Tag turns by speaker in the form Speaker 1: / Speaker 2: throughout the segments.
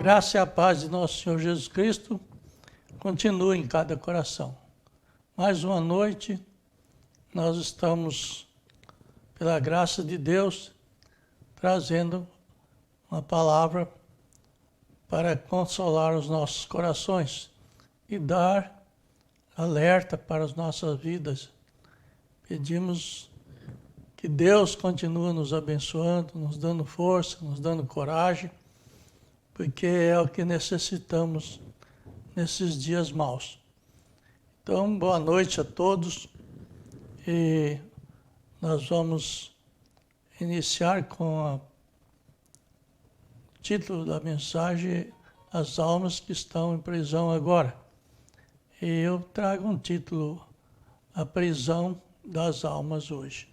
Speaker 1: graça e a paz de nosso Senhor Jesus Cristo continue em cada coração. Mais uma noite, nós estamos, pela graça de Deus, trazendo uma palavra para consolar os nossos corações e dar alerta para as nossas vidas. Pedimos que Deus continue nos abençoando, nos dando força, nos dando coragem, porque é o que necessitamos nesses dias maus. Então, boa noite a todos e nós vamos iniciar com o título da mensagem, As Almas que Estão em Prisão Agora. E eu trago um título, A Prisão das Almas hoje.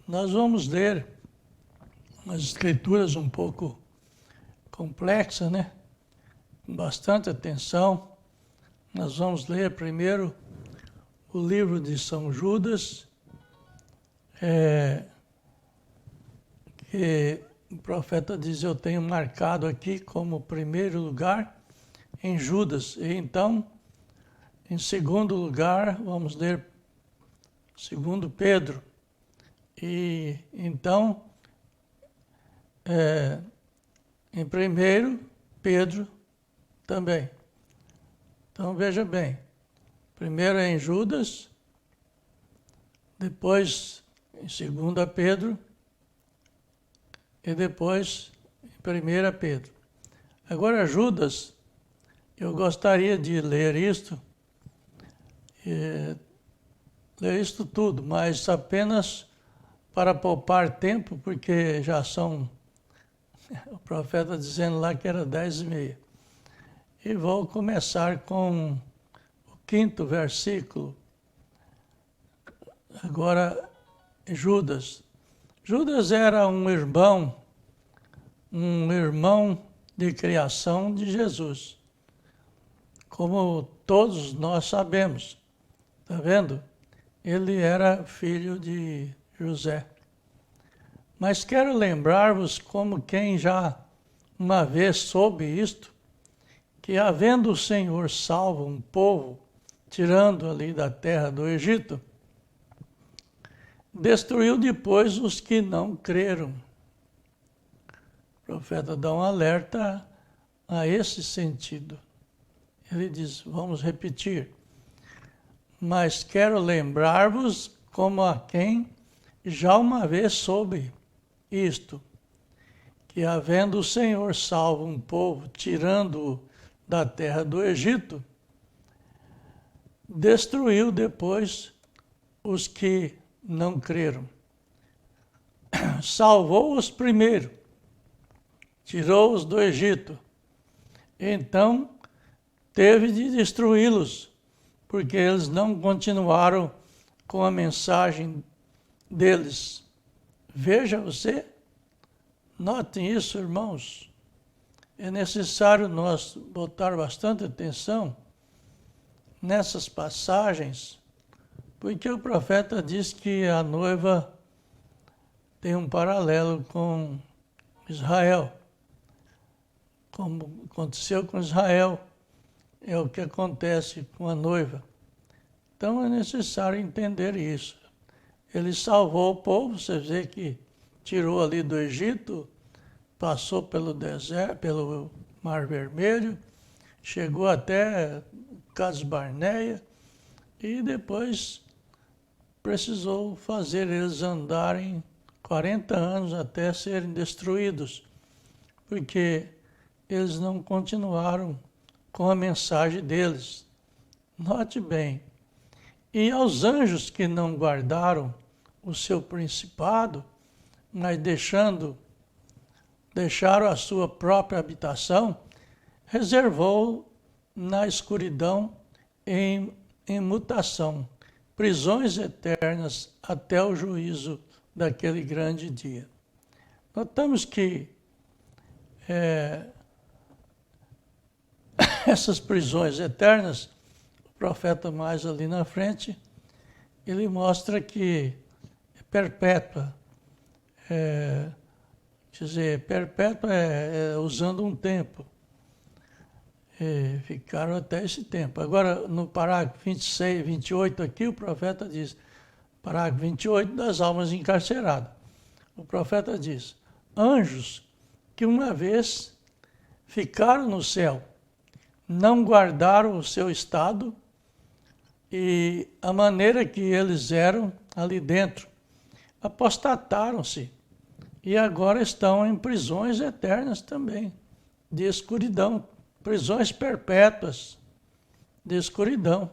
Speaker 1: Nós vamos ler umas escrituras um pouco complexas, né? Com bastante atenção. Nós vamos ler primeiro o livro de São Judas, que o profeta diz, eu tenho marcado aqui como primeiro lugar em Judas. E então, em segundo lugar, vamos ler segundo Pedro. E então, em primeiro, Pedro também. Então veja bem, primeiro é em Judas, depois em 2 Pedro e depois em 1 Pedro. Agora Judas, eu gostaria de ler isto tudo, mas apenas para poupar tempo, porque já são, o profeta dizendo lá que era 10h30. E vou começar com o 5º versículo. Agora, Judas. Judas era um irmão de criação de Jesus. Como todos nós sabemos. Está vendo? Ele era filho de José. Mas quero lembrar-vos, como quem já uma vez soube isto, que havendo o Senhor salvo um povo, tirando ali da terra do Egito, destruiu depois os que não creram. O profeta dá um alerta a esse sentido. Ele diz, vamos repetir, mas quero lembrar-vos como a quem já uma vez soube isto, que havendo o Senhor salvo um povo, tirando-o da terra do Egito, destruiu depois os que não creram. Salvou-os primeiro, tirou-os do Egito, então teve de destruí-los, porque eles não continuaram com a mensagem deles. Veja você, notem isso, irmãos. É necessário nós botar bastante atenção nessas passagens, porque o profeta diz que a noiva tem um paralelo com Israel. Como aconteceu com Israel, é o que acontece com a noiva. Então é necessário entender isso. Ele salvou o povo, você vê que tirou ali do Egito, passou pelo deserto, pelo Mar Vermelho, chegou até Cades Barneia e depois precisou fazer eles andarem 40 anos até serem destruídos, porque eles não continuaram com a mensagem deles. Note bem, e aos anjos que não guardaram o seu principado, mas deixaram a sua própria habitação, reservou na escuridão em mutação, prisões eternas até o juízo daquele grande dia. Notamos que essas prisões eternas, o profeta mais ali na frente, ele mostra que é perpétua. Quer dizer, perpétua é usando um tempo. Ficaram até esse tempo. Agora, no parágrafo 26, 28 aqui, o profeta diz, parágrafo 28 das almas encarceradas. O profeta diz, anjos que uma vez ficaram no céu, não guardaram o seu estado e a maneira que eles eram ali dentro, apostataram-se e agora estão em prisões eternas também, de escuridão, prisões perpétuas de escuridão,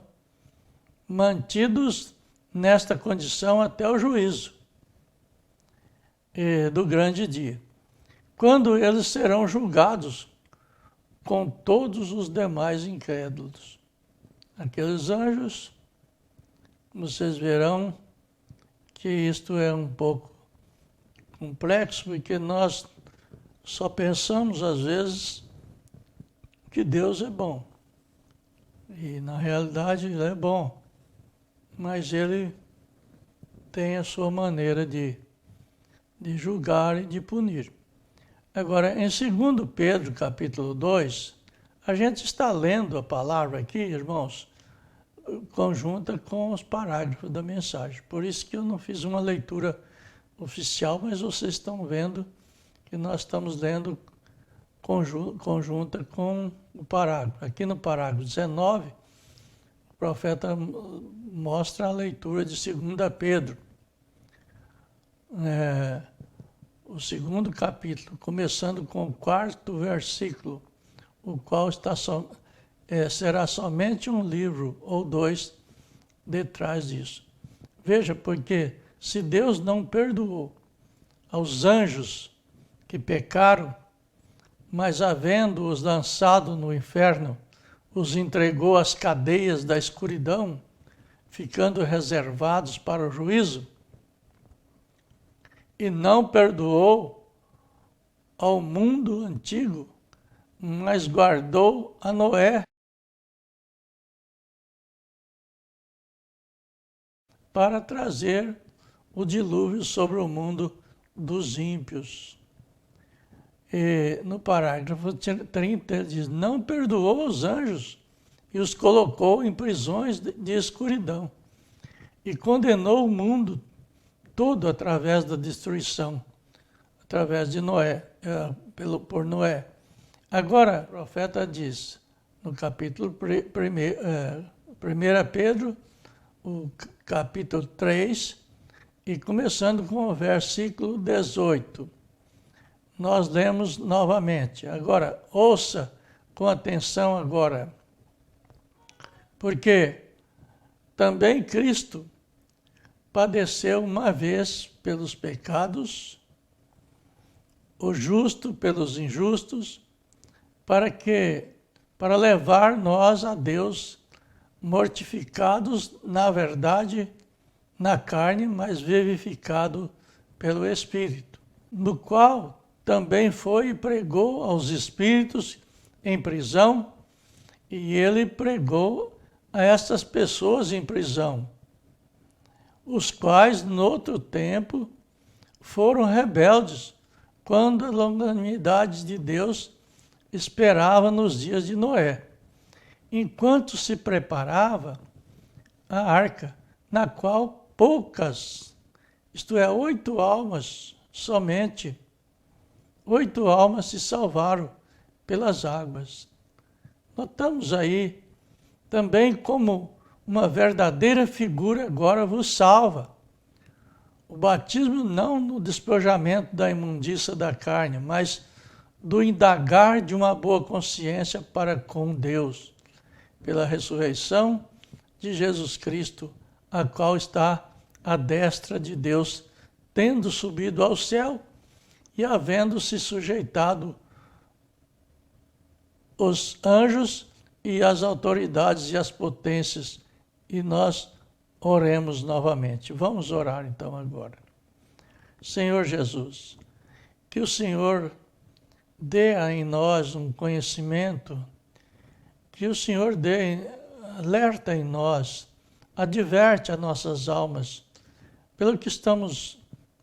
Speaker 1: mantidos nesta condição até o juízo do grande dia, quando eles serão julgados com todos os demais incrédulos. Aqueles anjos, vocês verão que isto é um pouco complexo, porque nós só pensamos às vezes que Deus é bom. E na realidade Ele é bom, mas Ele tem a sua maneira de julgar e de punir. Agora, em 2 Pedro, capítulo 2, a gente está lendo a palavra aqui, irmãos, conjunta com os parágrafos da mensagem. Por isso que eu não fiz uma leitura oficial, mas vocês estão vendo que nós estamos lendo conjunta com o parágrafo. Aqui no parágrafo 19, o profeta mostra a leitura de 2 Pedro. O segundo capítulo, começando com o 4º versículo, o qual será somente um livro ou dois detrás disso. Veja, porque se Deus não perdoou aos anjos que pecaram, mas havendo-os lançado no inferno, os entregou às cadeias da escuridão, ficando reservados para o juízo, e não perdoou ao mundo antigo, mas guardou a Noé para trazer o dilúvio sobre o mundo dos ímpios. E no parágrafo 30 ele diz, não perdoou os anjos e os colocou em prisões de escuridão e condenou o mundo todo através da destruição, através de Noé, por Noé. Agora, o profeta diz, no capítulo 1 Pedro, o capítulo 3, e começando com o versículo 18. Nós lemos novamente. Agora, ouça com atenção agora. Porque também Cristo padeceu uma vez pelos pecados, o justo pelos injustos, para levar nós a Deus, mortificados, na verdade, na carne, mas vivificado pelo Espírito, no qual também foi e pregou aos espíritos em prisão, e ele pregou a essas pessoas em prisão, os quais, noutro tempo, foram rebeldes, quando a longanimidade de Deus esperava nos dias de Noé, enquanto se preparava a arca, na qual poucas, isto é, 8 almas somente, 8 almas se salvaram pelas águas. Notamos aí também como uma verdadeira figura agora vos salva. O batismo não no despojamento da imundícia da carne, mas do indagar de uma boa consciência para com Deus, pela ressurreição de Jesus Cristo, a qual está à destra de Deus, tendo subido ao céu e havendo-se sujeitado os anjos e as autoridades e as potências. E nós oremos novamente. Vamos orar então agora. Senhor Jesus, que o Senhor dê em nós um conhecimento, que o Senhor alerta em nós, adverte as nossas almas, pelo que estamos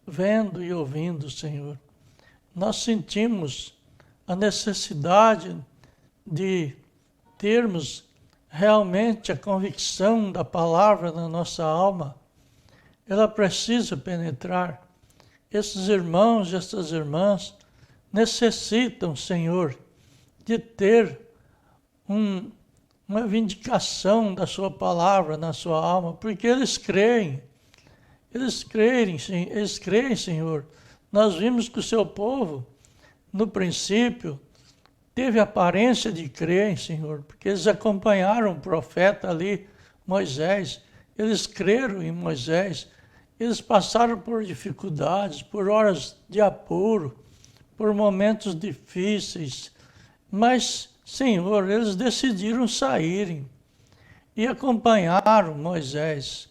Speaker 1: vendo e ouvindo, Senhor. Nós sentimos a necessidade de termos realmente a convicção da palavra na nossa alma, ela precisa penetrar. Esses irmãos e essas irmãs necessitam, Senhor, de ter uma vindicação da sua palavra na sua alma, porque eles creem, Senhor. Nós vimos que o seu povo, no princípio, teve aparência de crer, Senhor, porque eles acompanharam o profeta ali, Moisés, eles creram em Moisés, eles passaram por dificuldades, por horas de apuro, por momentos difíceis, mas, Senhor, eles decidiram saírem e acompanharam Moisés.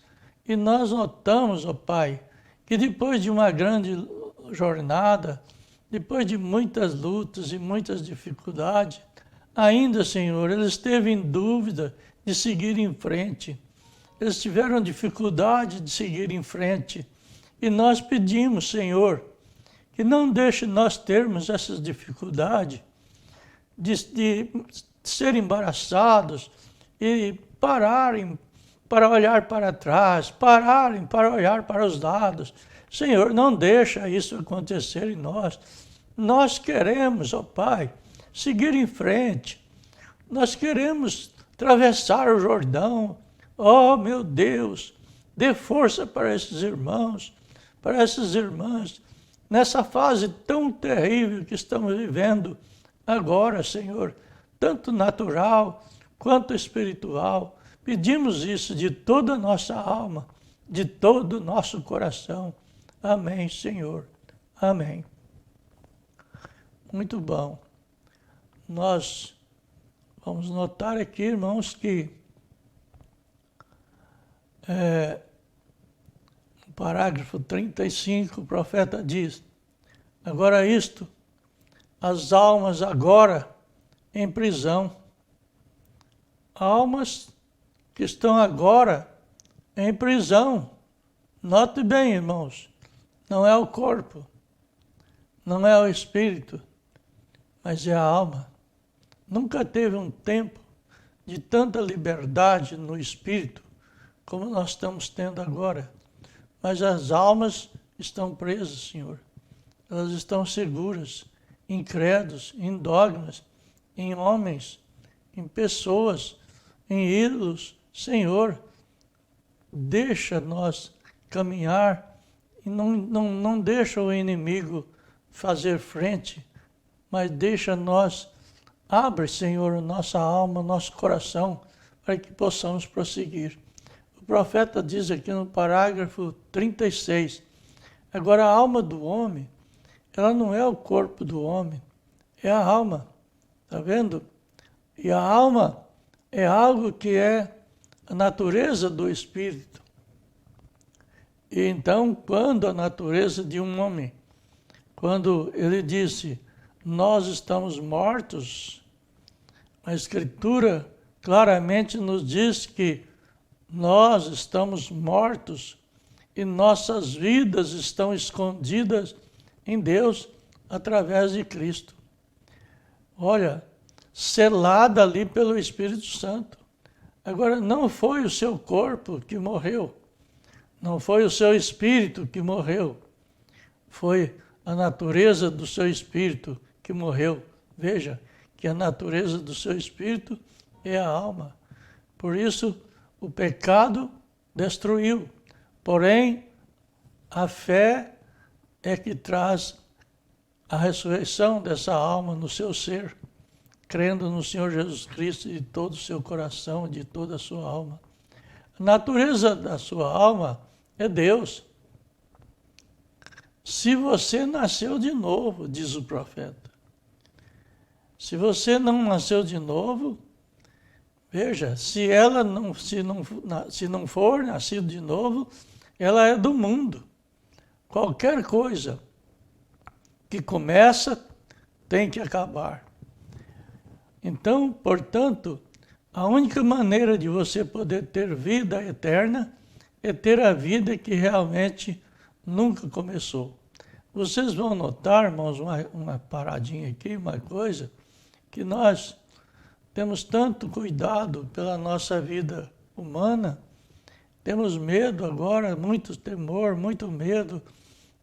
Speaker 1: E nós notamos, ó Pai, que depois de uma grande jornada, depois de muitas lutas e muitas dificuldades, ainda, Senhor, eles teve em dúvida de seguir em frente. Eles tiveram dificuldade de seguir em frente. E nós pedimos, Senhor, que não deixe nós termos essas dificuldades de ser embaraçados e pararem para olhar para trás, pararem para olhar para os lados. Senhor, não deixa isso acontecer em nós. Nós queremos, ó Pai, seguir em frente. Nós queremos atravessar o Jordão. Oh, meu Deus, dê força para esses irmãos, para essas irmãs, nessa fase tão terrível que estamos vivendo agora, Senhor, tanto natural quanto espiritual. Pedimos isso de toda a nossa alma, de todo o nosso coração. Amém, Senhor. Amém. Muito bom. Nós vamos notar aqui, irmãos, que no parágrafo 35, o profeta diz: agora isto, as almas agora em prisão, almas que estão agora em prisão. Note bem, irmãos, não é o corpo, não é o espírito, mas é a alma. Nunca teve um tempo de tanta liberdade no espírito como nós estamos tendo agora. Mas as almas estão presas, Senhor. Elas estão seguras em credos, em dogmas, em homens, em pessoas, em ídolos. Senhor, deixa nós caminhar e não deixa o inimigo fazer frente, mas deixa nós, abre, Senhor, nossa alma, nosso coração, para que possamos prosseguir. O profeta diz aqui no parágrafo 36, agora a alma do homem, ela não é o corpo do homem, é a alma, está vendo? E a alma é algo que é a natureza do espírito. E então, quando a natureza de um homem, quando ele disse, nós estamos mortos, a Escritura claramente nos diz que nós estamos mortos e nossas vidas estão escondidas em Deus através de Cristo. Olha, selada ali pelo Espírito Santo. Agora, não foi o seu corpo que morreu, não foi o seu espírito que morreu, foi a natureza do seu espírito que morreu. Veja que a natureza do seu espírito é a alma. Por isso, o pecado destruiu. Porém, a fé é que traz a ressurreição dessa alma no seu ser, crendo no Senhor Jesus Cristo de todo o seu coração, de toda a sua alma. A natureza da sua alma é Deus. Se você nasceu de novo, diz o profeta. Se você não nasceu de novo, veja, se não for nascido de novo, ela é do mundo. Qualquer coisa que começa tem que acabar. Então, portanto, a única maneira de você poder ter vida eterna é ter a vida que realmente nunca começou. Vocês vão notar, irmãos, uma paradinha aqui, uma coisa, que nós temos tanto cuidado pela nossa vida humana, temos medo agora, muito temor, muito medo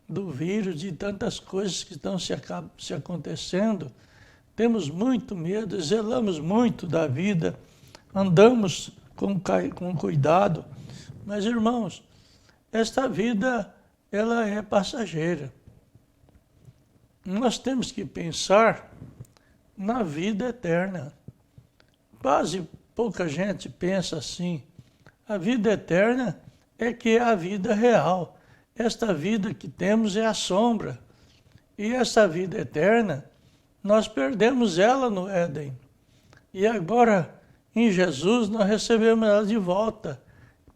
Speaker 1: do vírus, de tantas coisas que estão se acontecendo. Temos muito medo, zelamos muito da vida, andamos com cuidado. Mas, irmãos, esta vida, ela é passageira. Nós temos que pensar na vida eterna. Quase pouca gente pensa assim. A vida eterna é que é a vida real. Esta vida que temos é a sombra. E essa vida eterna, nós perdemos ela no Éden. E agora, em Jesus, nós recebemos ela de volta.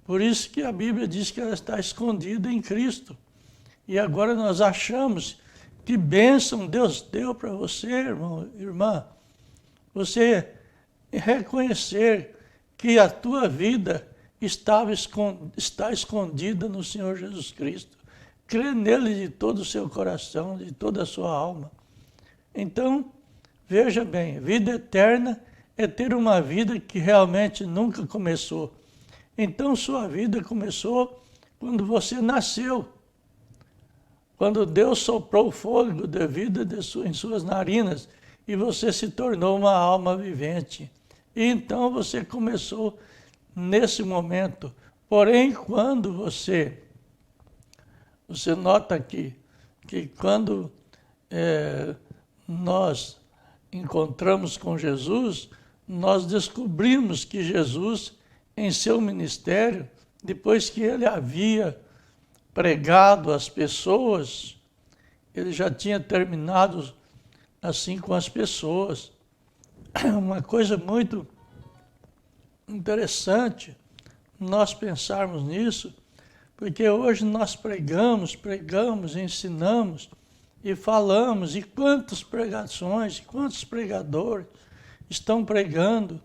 Speaker 1: Por isso que a Bíblia diz que ela está escondida em Cristo. E agora nós achamos que bênção Deus deu para você, irmão, irmã. Você reconhecer que a tua vida está escondida no Senhor Jesus Cristo. Crê nele de todo o seu coração, de toda a sua alma. Então, veja bem, vida eterna é ter uma vida que realmente nunca começou. Então, sua vida começou quando você nasceu. Quando Deus soprou o fôlego de vida em suas narinas e você se tornou uma alma vivente. E então você começou nesse momento. Porém, quando você nota aqui que quando nós encontramos com Jesus, nós descobrimos que Jesus, em seu ministério, depois que ele havia pregado às pessoas, ele já tinha terminado assim com as pessoas. Uma coisa muito interessante nós pensarmos nisso, porque hoje nós pregamos, ensinamos e falamos, e quantas pregações, quantos pregadores estão pregando,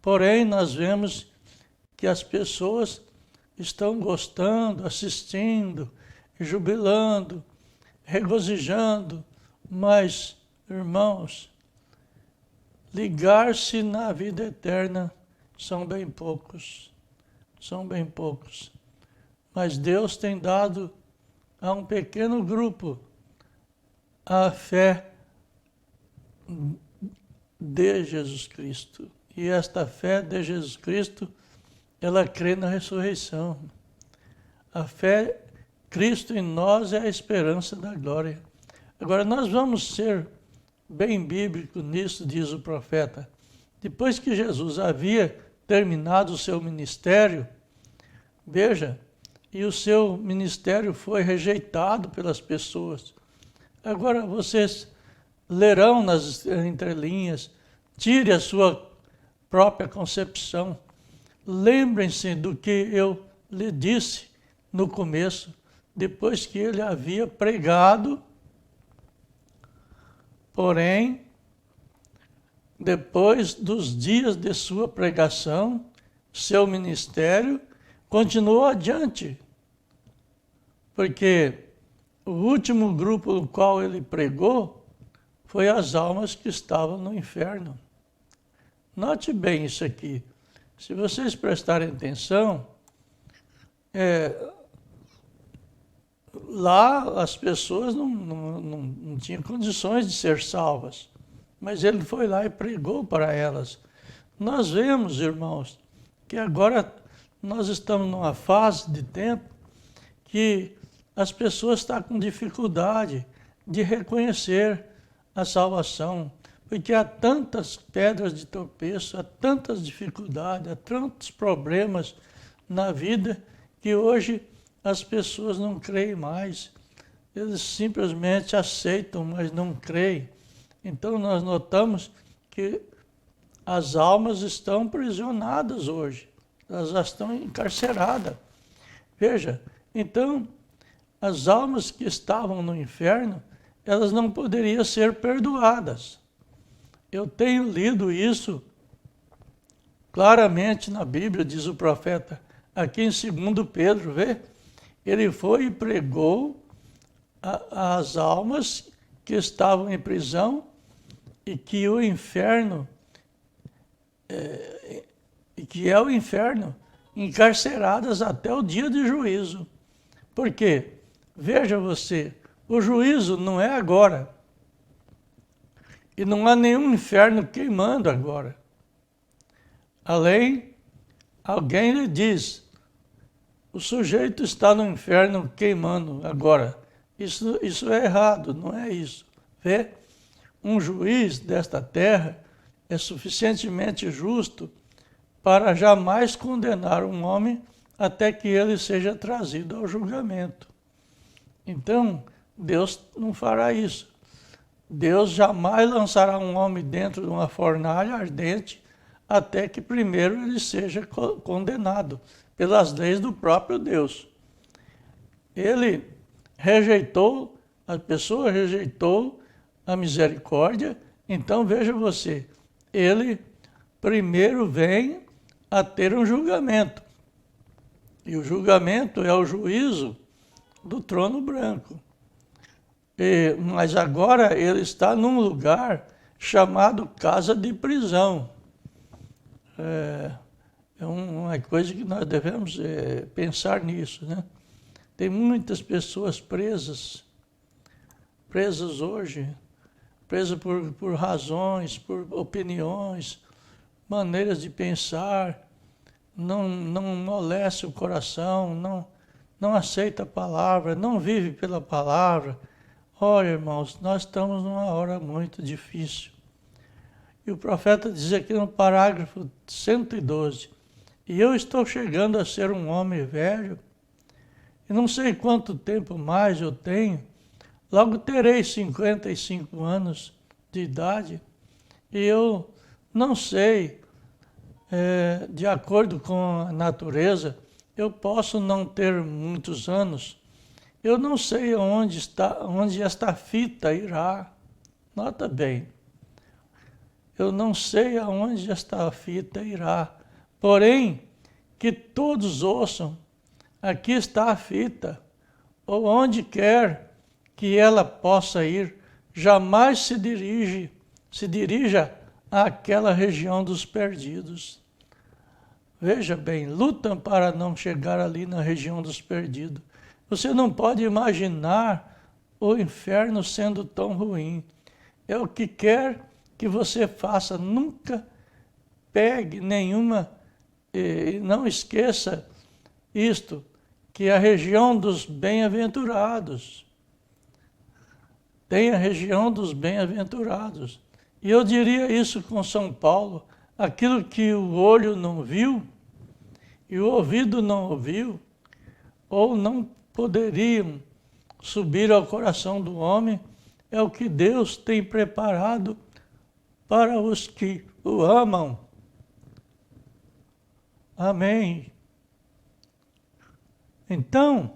Speaker 1: porém nós vemos que as pessoas estão gostando, assistindo, jubilando, regozijando, mas, irmãos, ligar-se na vida eterna são bem poucos. Mas Deus tem dado a um pequeno grupo a fé de Jesus Cristo. E esta fé de Jesus Cristo, ela crê na ressurreição. A fé, Cristo em nós é a esperança da glória. Agora, nós vamos ser bem bíblicos nisso, diz o profeta. Depois que Jesus havia terminado o seu ministério, veja, e o seu ministério foi rejeitado pelas pessoas. Agora, vocês lerão nas entrelinhas, tire a sua própria concepção. Lembrem-se do que eu lhe disse no começo, depois que ele havia pregado, porém, depois dos dias de sua pregação, seu ministério continuou adiante, porque o último grupo no qual ele pregou foi as almas que estavam no inferno. Note bem isso aqui. Se vocês prestarem atenção, lá as pessoas não tinham condições de ser salvas, mas ele foi lá e pregou para elas. Nós vemos, irmãos, que agora nós estamos numa fase de tempo que as pessoas estão com dificuldade de reconhecer a salvação, porque há tantas pedras de tropeço, há tantas dificuldades, há tantos problemas na vida que hoje as pessoas não creem mais. Eles simplesmente aceitam, mas não creem. Então nós notamos que as almas estão aprisionadas hoje. Elas já estão encarceradas. Veja, então, as almas que estavam no inferno, elas não poderiam ser perdoadas. Eu tenho lido isso claramente na Bíblia, diz o profeta, aqui em 2 Pedro, vê? Ele foi e pregou às almas que estavam em prisão e que o inferno e que é o inferno, encarceradas até o dia de juízo. Por quê? Veja você, o juízo não é agora. E não há nenhum inferno queimando agora. Além, alguém lhe diz, o sujeito está no inferno queimando agora. Isso é errado, não é isso. Vê? Um juiz desta terra é suficientemente justo para jamais condenar um homem até que ele seja trazido ao julgamento. Então, Deus não fará isso. Deus jamais lançará um homem dentro de uma fornalha ardente até que primeiro ele seja condenado pelas leis do próprio Deus. Ele rejeitou, a pessoa rejeitou a misericórdia, então veja você, ele primeiro vem a ter um julgamento. E o julgamento é o juízo do trono branco. Mas agora ele está num lugar chamado casa de prisão. É uma coisa que nós devemos pensar nisso, né? Tem muitas pessoas presas hoje, presas por razões, por opiniões, maneiras de pensar, não amolece o coração, não aceita a palavra, não vive pela palavra. Olha, irmãos, nós estamos numa hora muito difícil. E o profeta diz aqui no parágrafo 112, e eu estou chegando a ser um homem velho, e não sei quanto tempo mais eu tenho, logo terei 55 anos de idade, e eu não sei, de acordo com a natureza, eu posso não ter muitos anos. Eu não sei onde esta fita irá. Nota bem. Eu não sei aonde esta fita irá. Porém, que todos ouçam, aqui está a fita, ou onde quer que ela possa ir, jamais se dirija àquela região dos perdidos. Veja bem, lutam para não chegar ali na região dos perdidos. Você não pode imaginar o inferno sendo tão ruim. É o que quer que você faça. Nunca pegue nenhuma, e não esqueça isto, que é a região dos bem-aventurados. Tem a região dos bem-aventurados. E eu diria isso com São Paulo, aquilo que o olho não viu e o ouvido não ouviu, ou não poderiam subir ao coração do homem, é o que Deus tem preparado para os que o amam. Amém. Então,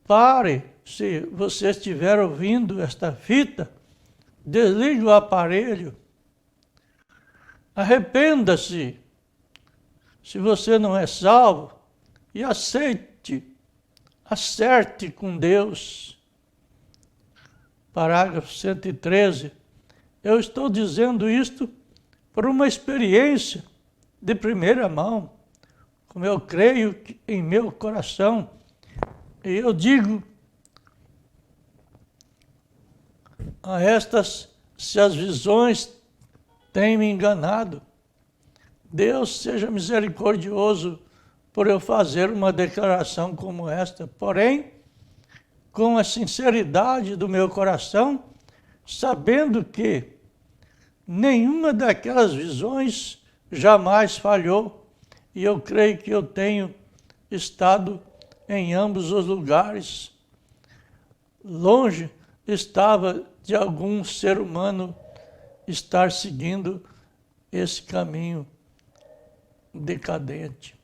Speaker 1: pare, se você estiver ouvindo esta fita, desligue o aparelho, arrependa-se, se você não é salvo, e acerte com Deus. Parágrafo 113. Eu estou dizendo isto por uma experiência de primeira mão, como eu creio em meu coração. E eu digo a estas, se as visões têm me enganado, Deus seja misericordioso por eu fazer uma declaração como esta. Porém, com a sinceridade do meu coração, sabendo que nenhuma daquelas visões jamais falhou, e eu creio que eu tenho estado em ambos os lugares. Longe estava de algum ser humano estar seguindo esse caminho decadente.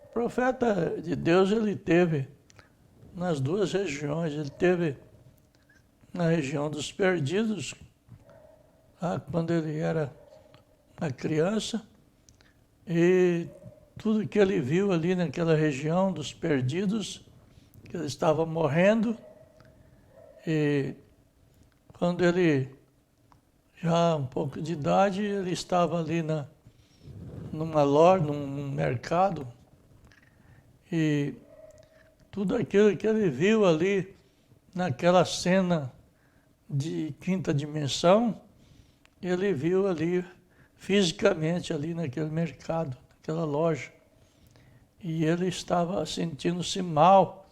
Speaker 1: O profeta de Deus, ele teve nas duas regiões, ele teve na região dos perdidos, quando ele era uma criança, e tudo que ele viu ali naquela região dos perdidos, que ele estava morrendo, e quando ele já um pouco de idade, ele estava ali numa loja, num mercado, e tudo aquilo que ele viu ali naquela cena de quinta dimensão, ele viu ali fisicamente ali naquele mercado, naquela loja. E ele estava sentindo-se mal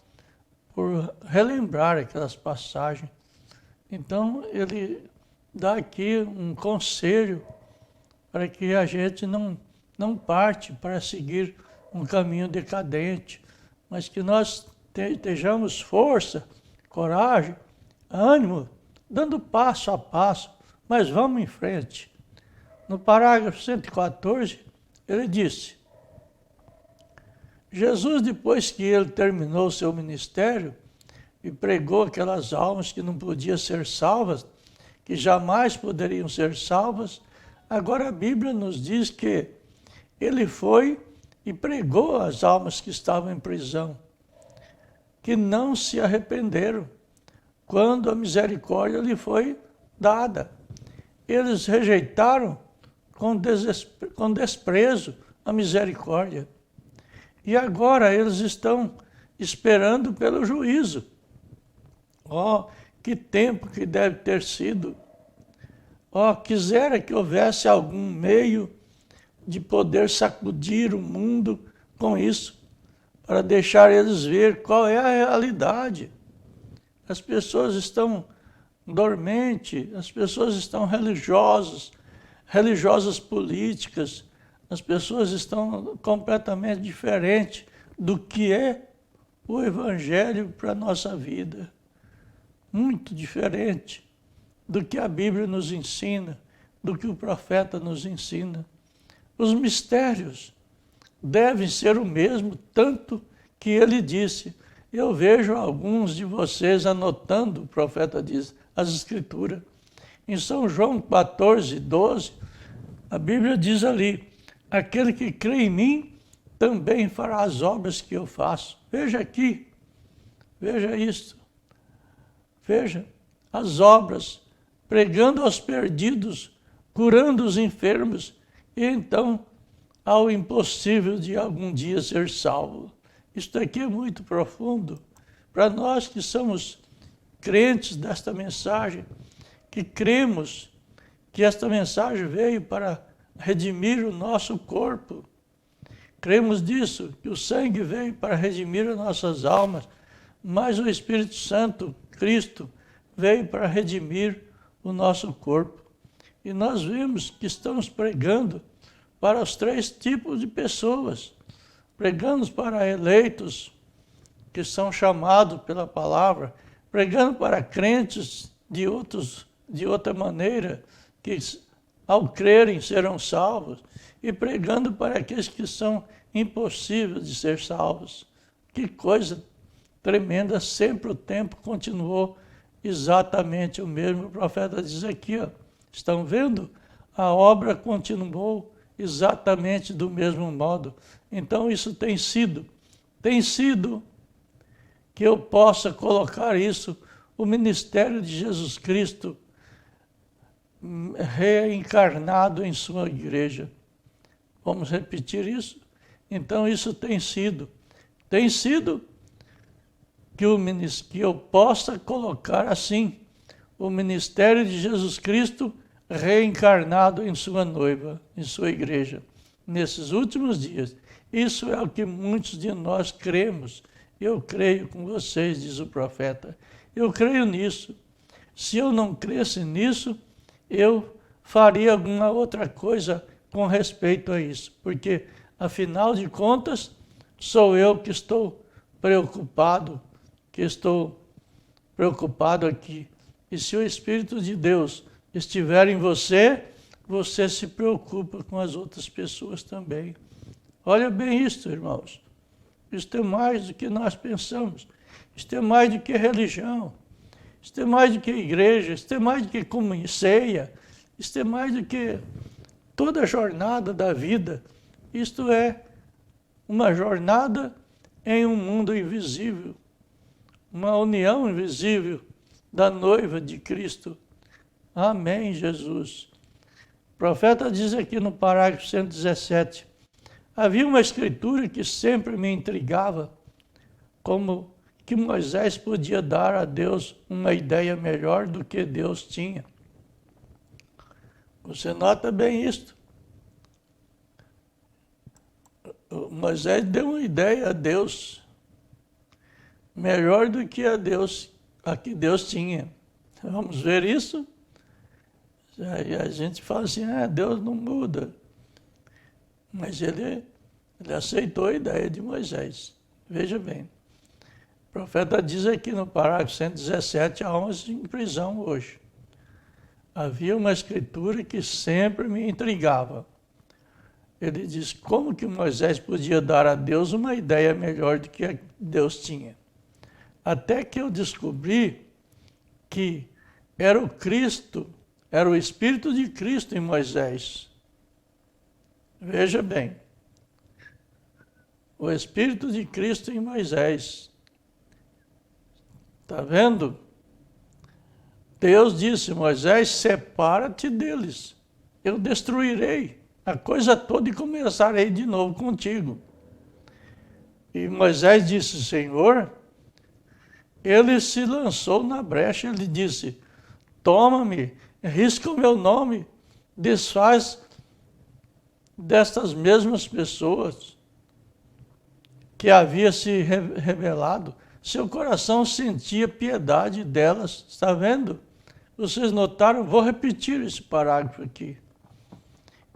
Speaker 1: por relembrar aquelas passagens. Então ele dá aqui um conselho para que a gente não parte para seguir um caminho decadente, mas que nós estejamos força, coragem, ânimo, dando passo a passo, mas vamos em frente. No parágrafo 114, ele disse: Jesus, depois que ele terminou o seu ministério e pregou aquelas almas que não podiam ser salvas, que jamais poderiam ser salvas, agora a Bíblia nos diz que ele foi e pregou às almas que estavam em prisão, que não se arrependeram quando a misericórdia lhe foi dada. Eles rejeitaram com desprezo a misericórdia. E agora eles estão esperando pelo juízo. Oh, que tempo que deve ter sido. Oh, quisera que houvesse algum meio de poder sacudir o mundo com isso, para deixar eles ver qual é a realidade. As pessoas estão dormentes, as pessoas estão religiosas políticas, as pessoas estão completamente diferentes do que é o Evangelho para a nossa vida. Muito diferente do que a Bíblia nos ensina, do que o profeta nos ensina. Os mistérios devem ser o mesmo, tanto que ele disse: eu vejo alguns de vocês anotando, o profeta diz, as Escrituras. Em São João 14, 12, a Bíblia diz ali: aquele que crê em mim também fará as obras que eu faço. Veja aqui, veja isso. Veja as obras, pregando aos perdidos, curando os enfermos, e então ao impossível de algum dia ser salvo. Isto aqui é muito profundo. Para nós que somos crentes desta mensagem, que cremos que esta mensagem veio para redimir o nosso corpo. Cremos disso, que o sangue veio para redimir as nossas almas, mas o Espírito Santo, Cristo, veio para redimir o nosso corpo. E nós vimos que estamos pregando para os três tipos de pessoas. Pregamos para eleitos, que são chamados pela palavra, pregando para crentes de outra maneira, que ao crerem serão salvos, e pregando para aqueles que são impossíveis de ser salvos. Que coisa tremenda, sempre o tempo continuou exatamente o mesmo. O profeta diz aqui, ó, estão vendo? A obra continuou exatamente do mesmo modo. Então isso tem sido que eu possa colocar isso, o ministério de Jesus Cristo reencarnado em sua igreja. Vamos repetir isso? Então isso tem sido que eu possa colocar assim, o ministério de Jesus Cristo reencarnado em sua noiva, em sua igreja, nesses últimos dias. Isso é o que muitos de nós cremos. Eu creio com vocês, diz o profeta. Eu creio nisso. Se eu não cresce nisso, eu faria alguma outra coisa com respeito a isso, porque, afinal de contas, sou eu que estou preocupado aqui. E se o Espírito de Deus estiver em você, você se preocupa com as outras pessoas também. Olha bem isso, irmãos. Isto é mais do que nós pensamos. Isto é mais do que religião. Isto é mais do que igreja. Isto é mais do que ceia. Isto é mais do que toda a jornada da vida. Isto é uma jornada em um mundo invisível. Uma união invisível da noiva de Cristo, Amém, Jesus. O profeta diz aqui no parágrafo 117, havia uma escritura que sempre me intrigava, como que Moisés podia dar a Deus uma ideia melhor do que Deus tinha. Você nota bem isto. Moisés deu uma ideia a Deus melhor do que a que Deus tinha. Vamos ver isso? Aí a gente fala assim, Deus não muda. Mas ele aceitou a ideia de Moisés. Veja bem. O profeta diz aqui no parágrafo 117, há homens em prisão hoje. Havia uma escritura que sempre me intrigava. Ele diz, como que Moisés podia dar a Deus uma ideia melhor do que Deus tinha? Até que eu descobri que era o Cristo, era o Espírito de Cristo em Moisés. Veja bem, o Espírito de Cristo em Moisés. Está vendo? Deus disse, Moisés, separa-te deles, eu destruirei a coisa toda e começarei de novo contigo. E Moisés disse, Senhor, ele se lançou na brecha, ele disse, toma-me, risca o meu nome, desfaz destas mesmas pessoas que havia se revelado. Seu coração sentia piedade delas, está vendo? Vocês notaram? Vou repetir esse parágrafo aqui.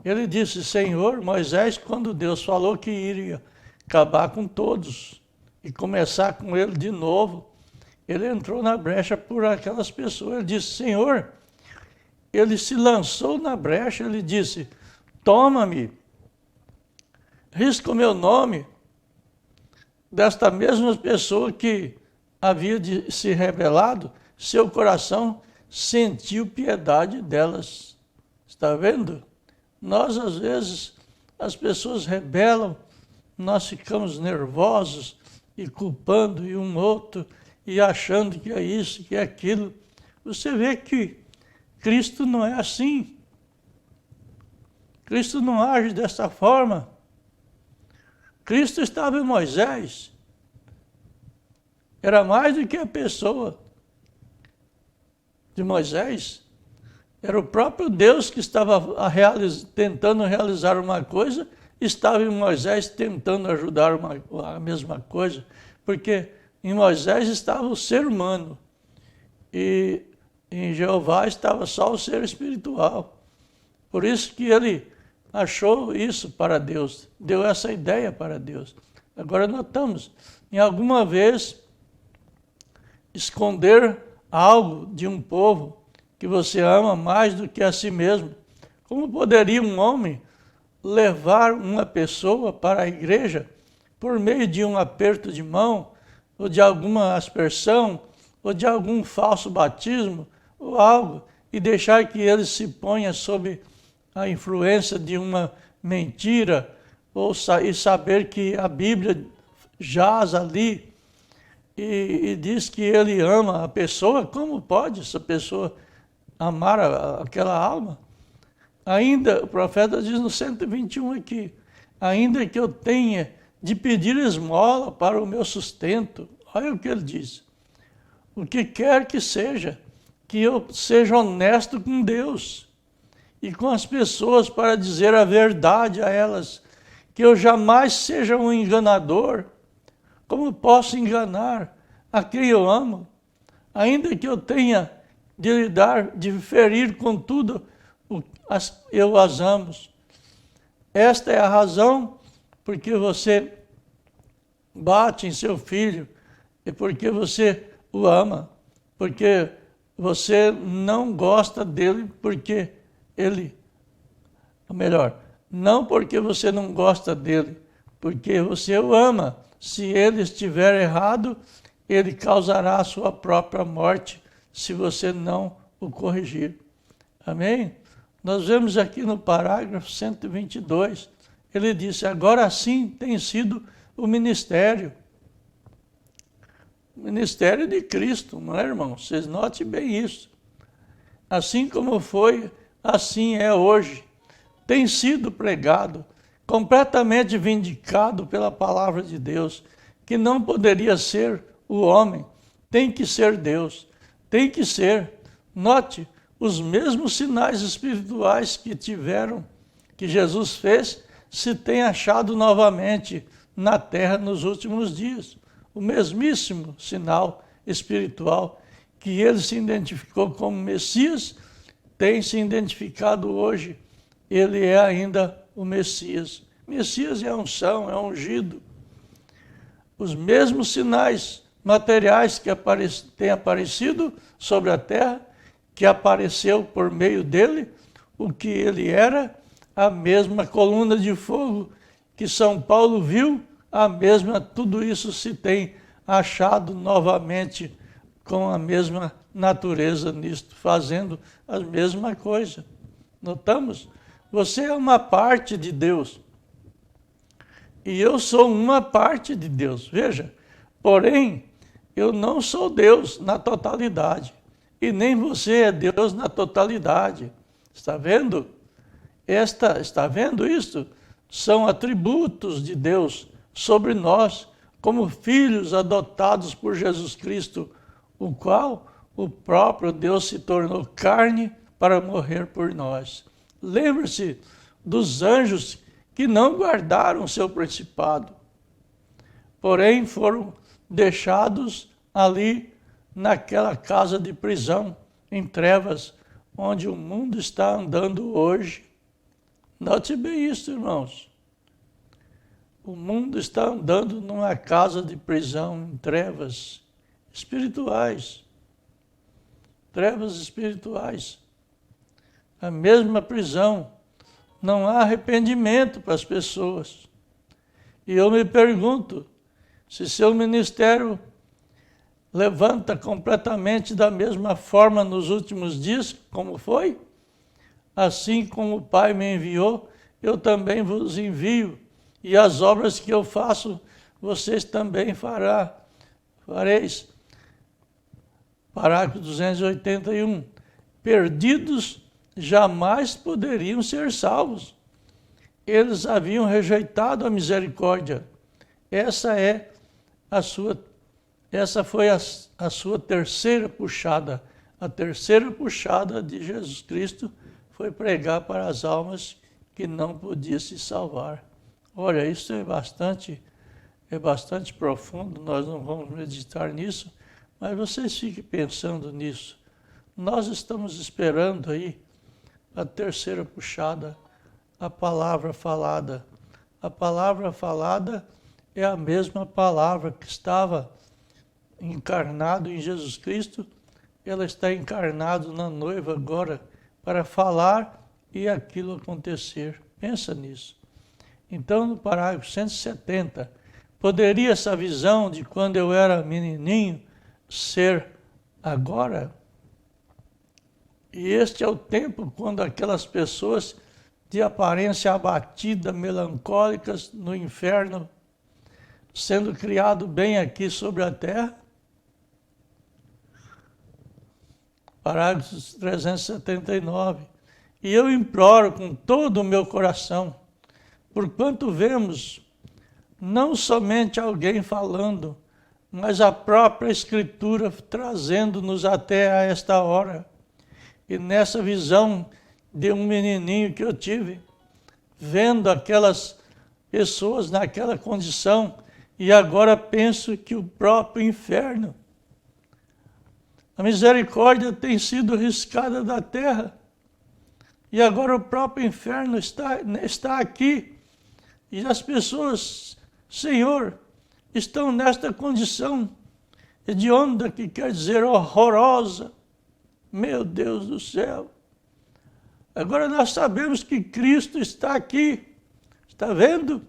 Speaker 1: Ele disse, Senhor, Moisés, quando Deus falou que iria acabar com todos e começar com ele de novo, ele entrou na brecha por aquelas pessoas. Ele disse, Senhor, ele se lançou na brecha, ele disse, toma-me, risca o meu nome, desta mesma pessoa que havia de se revelado, seu coração sentiu piedade delas. Está vendo? Nós, às vezes, as pessoas rebelam, nós ficamos nervosos e culpando um outro e achando que é isso, que é aquilo. Você vê que Cristo não é assim. Cristo não age dessa forma. Cristo estava em Moisés. Era mais do que a pessoa de Moisés. Era o próprio Deus que estava tentando realizar uma coisa, estava em Moisés tentando ajudar a mesma coisa. Porque em Moisés estava o ser humano e em Jeová estava só o ser espiritual. Por isso que ele achou isso para Deus, deu essa ideia para Deus. Agora notamos, em alguma vez, esconder algo de um povo que você ama mais do que a si mesmo. Como poderia um homem levar uma pessoa para a igreja por meio de um aperto de mão, ou de alguma aspersão, ou de algum falso batismo, ou algo, e deixar que ele se ponha sob a influência de uma mentira, e saber que a Bíblia jaz ali e diz que ele ama a pessoa? Como pode essa pessoa amar aquela alma? Ainda, o profeta diz no 121 aqui, ainda que eu tenha de pedir esmola para o meu sustento, olha o que ele diz, o que quer que seja, que eu seja honesto com Deus e com as pessoas para dizer a verdade a elas, que eu jamais seja um enganador. Como posso enganar a quem eu amo? Ainda que eu tenha de ferir com tudo, eu as amo. Esta é a razão porque você bate em seu filho, e porque você o ama, porque você não gosta dele porque ele, ou melhor, não porque você não gosta dele, porque você o ama. Se ele estiver errado, ele causará a sua própria morte se você não o corrigir. Amém? Nós vemos aqui no parágrafo 122, ele disse, agora sim tem sido o ministério de Cristo, não é, irmão? Vocês notem bem isso. Assim como foi, assim é hoje. Tem sido pregado, completamente vindicado pela palavra de Deus, que não poderia ser o homem, tem que ser Deus, tem que ser. Note, os mesmos sinais espirituais que Jesus fez, se tem achado novamente na terra nos últimos dias. O mesmíssimo sinal espiritual que ele se identificou como Messias, tem se identificado hoje. Ele é ainda o Messias. Messias é unção, é ungido. Os mesmos sinais materiais que têm aparecido sobre a terra, que apareceu por meio dele, o que ele era, a mesma coluna de fogo que São Paulo viu, a mesma, tudo isso se tem achado novamente com a mesma natureza nisto, fazendo a mesma coisa. Notamos? Você é uma parte de Deus. E eu sou uma parte de Deus. Veja, porém, eu não sou Deus na totalidade. E nem você é Deus na totalidade. Está vendo? Está vendo isso? São atributos de Deus sobre nós, como filhos adotados por Jesus Cristo, o qual o próprio Deus se tornou carne para morrer por nós. Lembre-se dos anjos que não guardaram seu principado, porém foram deixados ali naquela casa de prisão, em trevas, onde o mundo está andando hoje. Note bem isso, irmãos. O mundo está andando numa casa de prisão, em trevas espirituais. Trevas espirituais. A mesma prisão. Não há arrependimento para as pessoas. E eu me pergunto, se seu ministério levanta completamente da mesma forma nos últimos dias, como foi, assim como o Pai me enviou, eu também vos envio, e as obras que eu faço, vocês também fareis. Parágrafo 281. Perdidos jamais poderiam ser salvos. Eles haviam rejeitado a misericórdia. Essa foi a sua terceira puxada. A terceira puxada de Jesus Cristo foi pregar para as almas que não podiam se salvar. Olha, isso é bastante profundo, nós não vamos meditar nisso, mas vocês fiquem pensando nisso. Nós estamos esperando aí a terceira puxada, a palavra falada. A palavra falada é a mesma palavra que estava encarnado em Jesus Cristo, ela está encarnado na noiva agora para falar e aquilo acontecer. Pensa nisso. Então, no parágrafo 170, poderia essa visão de quando eu era menininho ser agora? E este é o tempo quando aquelas pessoas de aparência abatida, melancólicas no inferno, sendo criado bem aqui sobre a terra? Parágrafo 379. E eu imploro com todo o meu coração, porquanto vemos não somente alguém falando, mas a própria Escritura trazendo-nos até a esta hora. E nessa visão de um menininho que eu tive, vendo aquelas pessoas naquela condição, e agora penso que o próprio inferno, a misericórdia tem sido riscada da terra, e agora o próprio inferno está aqui, e as pessoas, Senhor, estão nesta condição hedionda, que quer dizer horrorosa. Meu Deus do céu! Agora nós sabemos que Cristo está aqui. Está vendo?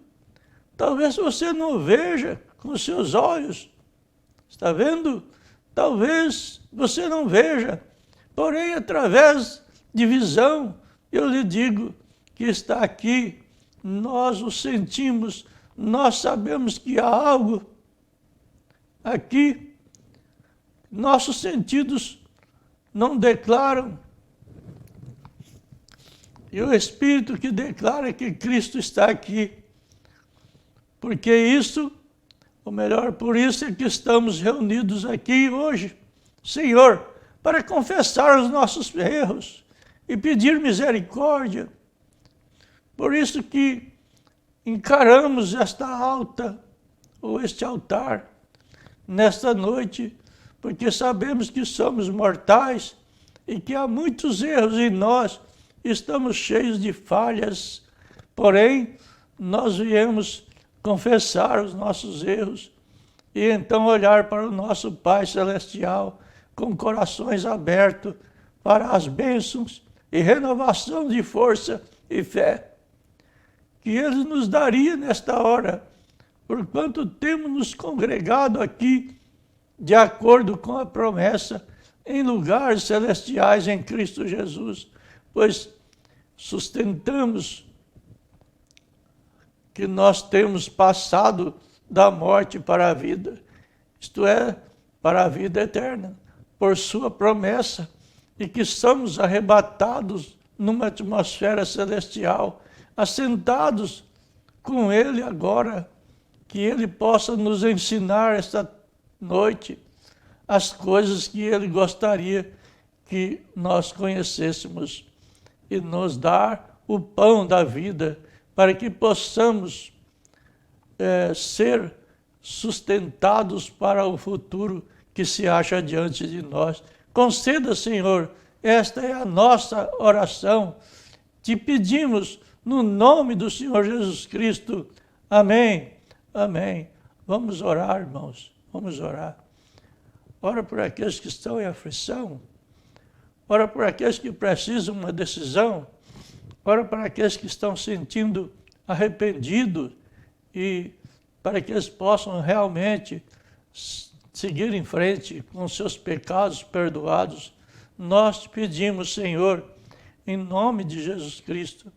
Speaker 1: Talvez você não veja com os seus olhos. Está vendo? Talvez você não veja. Porém, através de visão, eu lhe digo que está aqui. Nós o sentimos. Nós sabemos que há algo aqui. Nossos sentidos não declaram, e o Espírito que declara que Cristo está aqui. Porque isso, ou melhor, por isso é que estamos reunidos aqui hoje, Senhor, para confessar os nossos erros e pedir misericórdia. Por isso que encaramos esta alta, ou este altar, nesta noite, porque sabemos que somos mortais e que há muitos erros em nós, estamos cheios de falhas, porém, nós viemos confessar os nossos erros e então olhar para o nosso Pai Celestial com corações abertos para as bênçãos e renovação de força e fé que Ele nos daria nesta hora, porquanto temos nos congregado aqui de acordo com a promessa em lugares celestiais em Cristo Jesus, pois sustentamos que nós temos passado da morte para a vida, isto é, para a vida eterna, por sua promessa, e que somos arrebatados numa atmosfera celestial, assentados com Ele agora, que Ele possa nos ensinar esta noite as coisas que Ele gostaria que nós conhecêssemos e nos dar o pão da vida para que possamos ser sustentados para o futuro que se acha diante de nós. Conceda, Senhor, esta é a nossa oração. Te pedimos no nome do Senhor Jesus Cristo. Amém. Amém. Vamos orar, irmãos. Vamos orar. Ora por aqueles que estão em aflição. Ora por aqueles que precisam de uma decisão. Ora para aqueles que estão sentindo arrependidos e para que eles possam realmente seguir em frente com seus pecados perdoados. Nós te pedimos, Senhor, em nome de Jesus Cristo,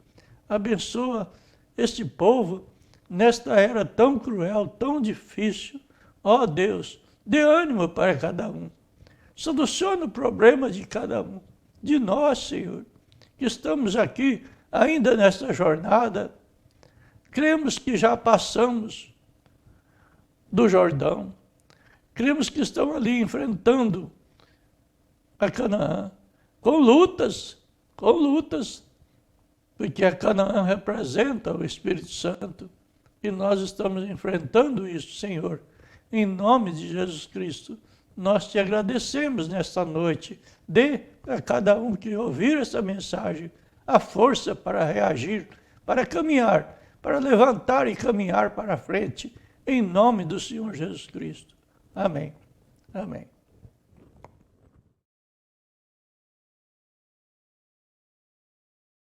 Speaker 1: abençoa este povo nesta era tão cruel, tão difícil. Ó Deus, dê ânimo para cada um. Soluciona o problema de cada um. De nós, Senhor, que estamos aqui ainda nesta jornada, cremos que já passamos do Jordão. Cremos que estão ali enfrentando a Canaã, com lutas, porque a Canaã representa o Espírito Santo. E nós estamos enfrentando isso, Senhor. Em nome de Jesus Cristo, nós te agradecemos nesta noite. Dê a cada um que ouvir essa mensagem a força para reagir, para caminhar, para levantar e caminhar para frente, em nome do Senhor Jesus Cristo. Amém. Amém.